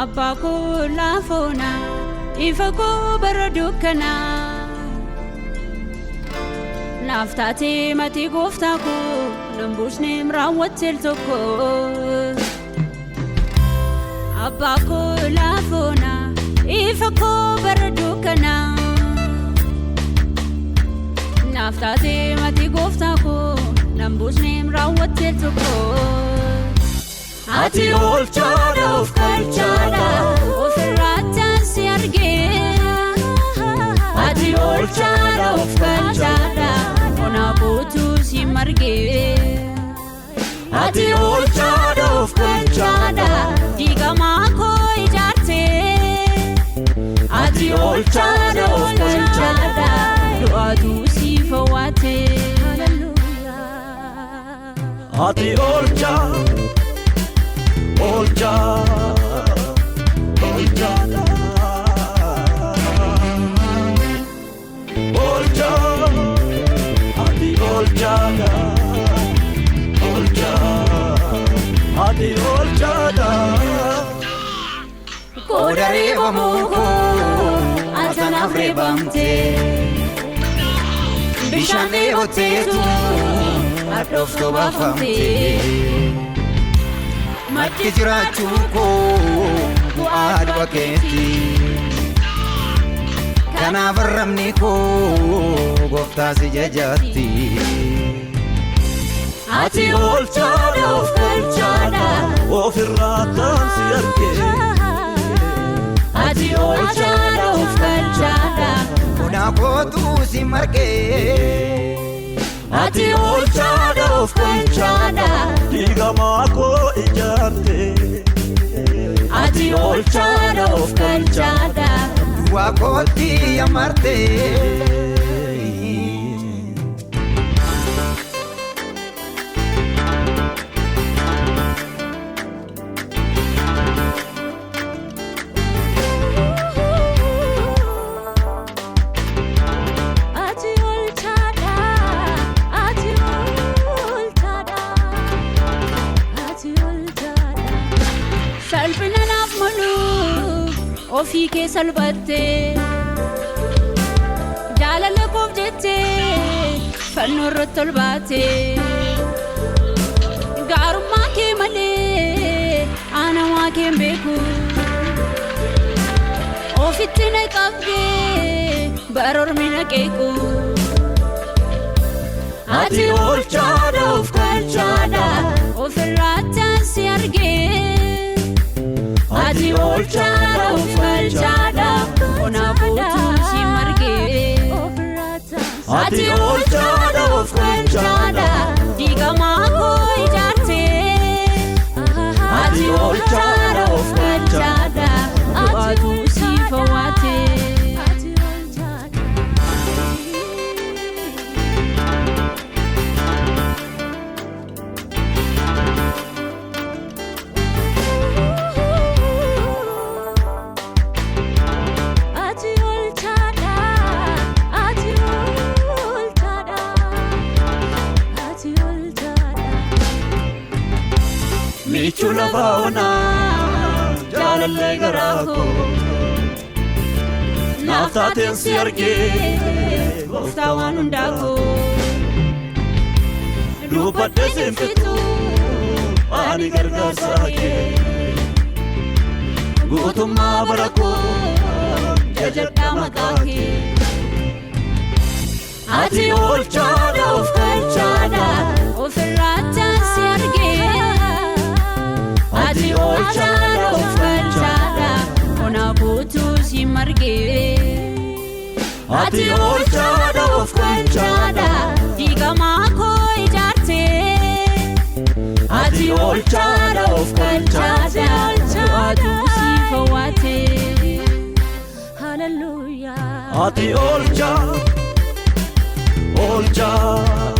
Abako lafona ifako baradukana naftati mati goftako nambushne mrawatel toko Abako lafona ifako baradukana naftati mati goftako nambushne mrawatel toko Ati olchada of kalchada of ratan siarge Ati olchada of kalchada ona botu simarge Ati olchada of kalchada diga mako ijarte Ati olchada of kalchada duadu sifawate Hallelujah Ati olchada Olcha, olchada, olcha, ati olchada, olcha, ati olchada. Qooda Reebamuu atanaaf reebamte, bishaan dheeboteetu hadhooftu baafamte. Mati jirachuko bu'aa du'akeeti Kanaaf ramni koo gooftaa si jajatti Ati olchada of kalchada of irraataan si arge Ati olchada of kalchada Qooda kootu si marge Ati olchada of kalchada diga mako ijarte Ati olchada of kalchada du'a kooti amarte Ofii kee salphatte jaalala koof jette fannoo irratti ol baate gaarummaa kee malee aanawaa kee hin beeku ofitti na qabdee bara ormi na qeequ Ati olchada of kalchada ofirraataan si arge Ati olchada of kalchada ona botu simarge Ati olchada of kalchada diga mako ijarte Ati olchada of kalchada du'atu sifawate Chula baona jalalle garako naftaten si arge gooftaa waan hundaako dubbadde sinfitu ani gargaarsa kee guutummaa bara koo jajadhaa maqaa kee Ati olchada of kalchada ofirraataan si arge Ati olchada of kalchada ona botu simarge Ati olchada of kalchada diga mako ijarte Ati olchada of kalchada du'atu sifawate Hallelujah ati oolchaa